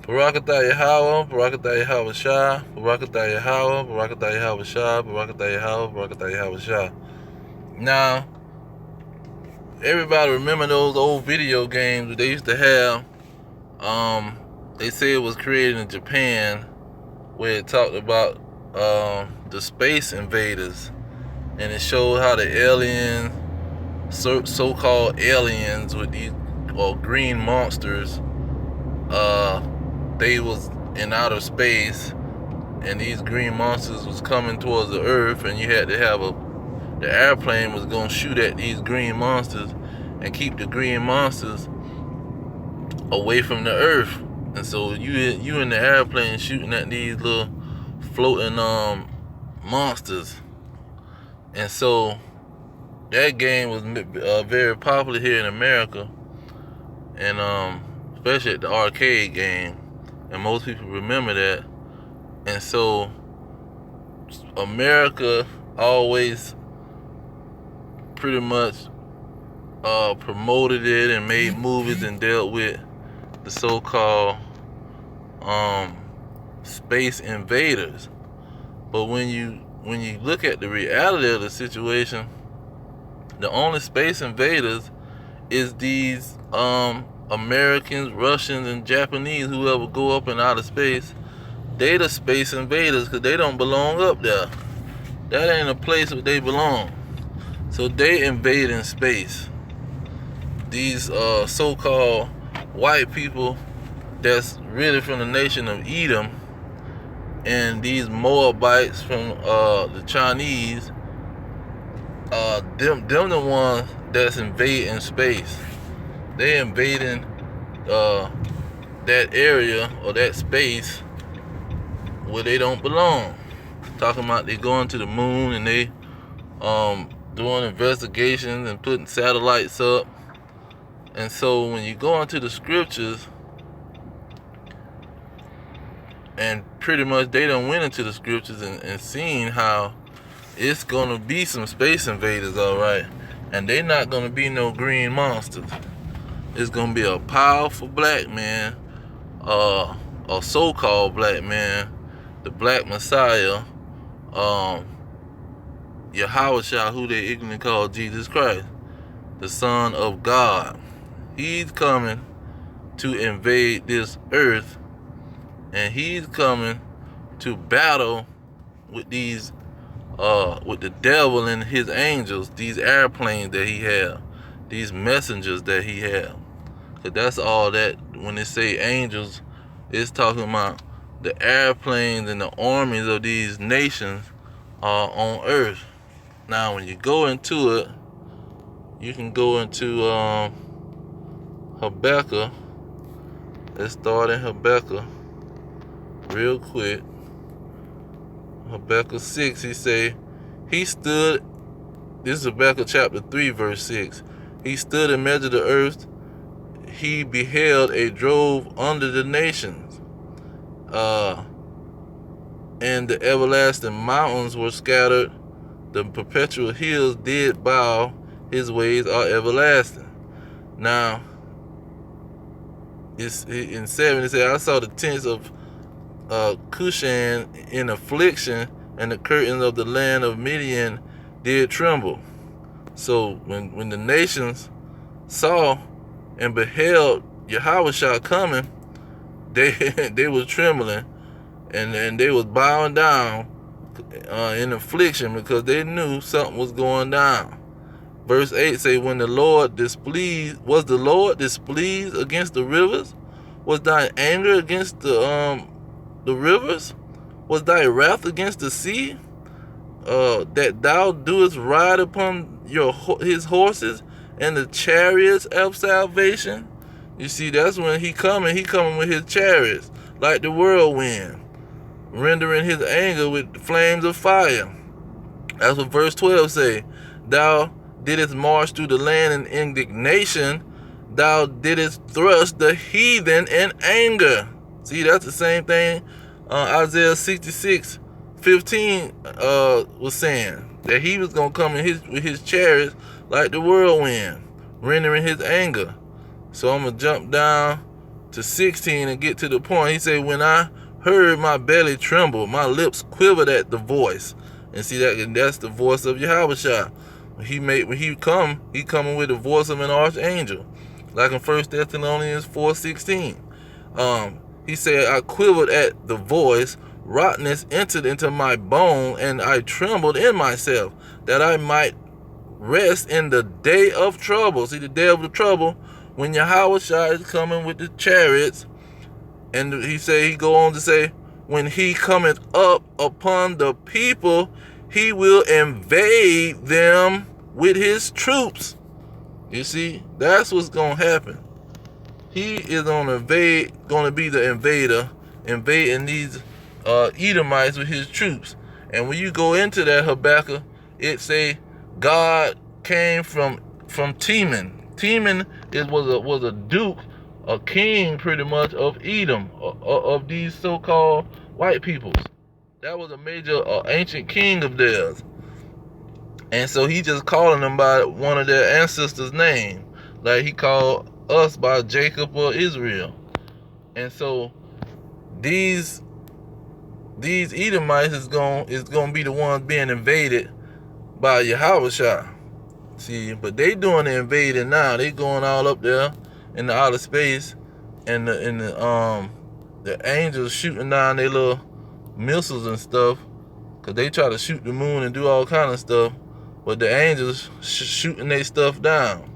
Barakatah Yahweh, Barakatah Yahweh Shah, Barakatah Yahweh, Barakatah Yahweh Shah, Barakatah Yahweh, Barakatah Yahweh Shah. Now, everybody remember those old video games that they used to have. They say it was created in Japan, where it talked about the space invaders, and it showed how the aliens, so-called aliens with these green monsters, they was in outer space, and these green monsters was coming towards the Earth, and you had to have the airplane was gonna shoot at these green monsters and keep the green monsters away from the Earth. And so you in the airplane shooting at these little floating monsters. And so that game was very popular here in America, and especially at the arcade game, and most people remember that. And so America always pretty much promoted it and made movies and dealt with the so-called space invaders. But when you look at the reality of the situation, the only space invaders is these Americans, Russians, and Japanese, whoever go up in outer space. They the space invaders, because they don't belong up there. That ain't a place where they belong. So they invading space. These so-called white people that's really from the nation of Edom, and these Moabites from the Chinese, them the ones that's invading space. They invading that area or that space where they don't belong. Talking about they going to the moon, and they doing investigations and putting satellites up. And so when you go into the scriptures, and pretty much they done went into the scriptures and seen how it's gonna be some space invaders, alright, and they not gonna be no green monsters. It's gonna be a powerful black man, a so-called black man, the black Messiah, Yahushua, who they ignorantly call Jesus Christ, the Son of God. He's coming to invade this earth, and he's coming to battle with these with the devil and his angels, these airplanes that he have, these messengers that he have. Cause that's all that, when they say angels, it's talking about the airplanes and the armies of these nations on earth. Now when you go into it, you can go into Habakkuk. Let's start in Habakkuk real quick. Habakkuk 6, he say, he stood, this is Habakkuk chapter 3, verse 6. He stood and measured the earth. He beheld a drove under the nations. And the everlasting mountains were scattered. The perpetual hills did bow. His ways are everlasting. Now, it's in 7, it said, I saw the tents of Cushan in affliction, and the curtains of the land of Midian did tremble. So when the nations saw and beheld Yahushua coming, they was trembling, and they was bowing down in affliction, because they knew something was going down. Verse 8 say, when the Lord displeased, was the Lord displeased against the rivers? Was thine anger against the rivers? Was thy wrath against the sea? That thou doest ride upon his horses and the chariots of salvation? You see, that's when he coming with his chariots like the whirlwind, rendering his anger with flames of fire. That's what verse 12 say. Thou didst march through the land in indignation. Thou didst thrust the heathen in anger. See, that's the same thing Isaiah 66:15 was saying, that he was going to come with his chariots like the whirlwind, rendering his anger. So I'm going to jump down to 16 and get to the point. He said, when I heard, my belly trembled, my lips quivered at the voice. And see, that's the voice of Yahushua. When he coming with the voice of an archangel, like in 1 Thessalonians 4:16. He said, I quivered at the voice, rottenness entered into my bone, and I trembled in myself, that I might rest in the day of trouble. See, the day of the trouble, when Yahushua is coming with the chariots, and he go on to say, when he cometh up upon the people, he will invade them with his troops. You see, that's what's going to happen. He is going to be the invader, invading these Edomites with his troops. And when you go into that Habakkuk, it say God came from Teman. Teman was a duke, a king pretty much of Edom, of these so-called white peoples. That was a major ancient king of theirs. And so he just calling them by one of their ancestors' name, like he called us by Jacob or Israel. And so these Edomites is going to be the ones being invaded by Yahushua. See, but they doing the invading now. They going all up there in the outer space, and the angels shooting down their little missiles and stuff, because they try to shoot the moon and do all kind of stuff, but the angels shooting their stuff down.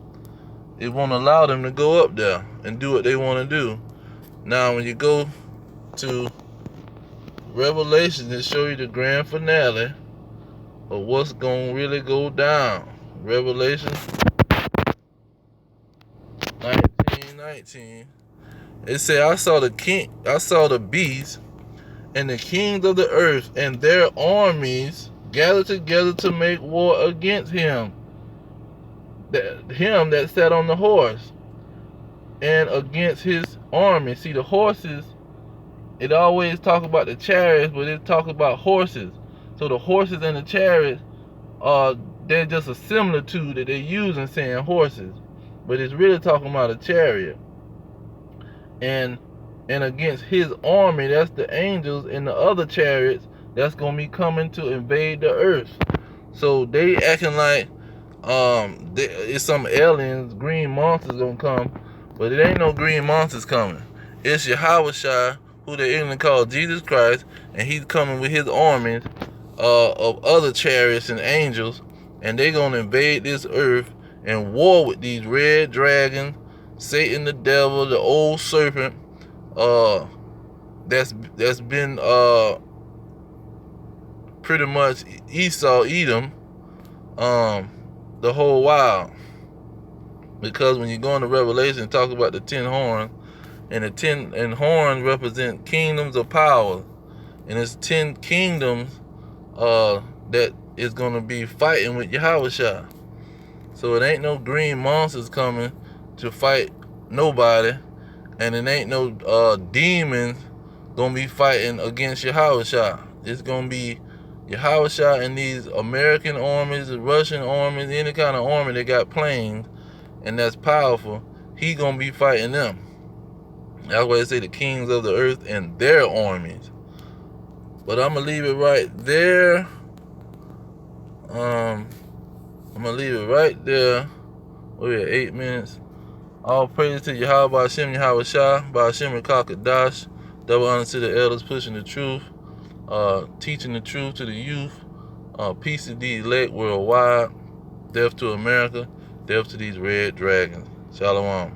It won't allow them to go up there and do what they want to do. Now, when you go to Revelation, it show you the grand finale of what's going to really go down. Revelation 19:19. It said, I saw the beast and the kings of the earth and their armies gathered together to make war against him that sat on the horse, and against his army. See, the horses, it always talk about the chariots, but it talk about horses. So the horses and the chariots they're just a similitude that they use in saying horses, but it's really talking about a chariot. And against his army, that's the angels, and the other chariots that's gonna be coming to invade the earth. So they acting like it's some aliens, green monsters gonna come, but it ain't no green monsters coming. It's Yahushua, who they even call Jesus Christ, and he's coming with his armies of other chariots and angels, and they gonna invade this earth and war with these red dragons, Satan the devil, the old serpent, that's been pretty much Esauedom the whole while. Because when you go into Revelation and talk about the 10 horns, and the 10 horns represent kingdoms of power, and it's 10 kingdoms that is going to be fighting with Yahushua. So it ain't no green monsters coming to fight nobody, and it ain't no demons gonna be fighting against Yahushua. It's gonna be Yahushua and these American armies, the Russian armies, any kind of army that got planes and that's powerful. He gonna be fighting them. That's why they say the kings of the earth and their armies. But I'm gonna leave it right there. I'm gonna leave it right there. We're at 8 minutes. All praise to Yahweh Hashem, Yahweh Shah, by Hashem and Kakadash. Double honor to the elders pushing the truth, teaching the truth to the youth. Peace to the elect worldwide. Death to America. Death to these red dragons. Shalom.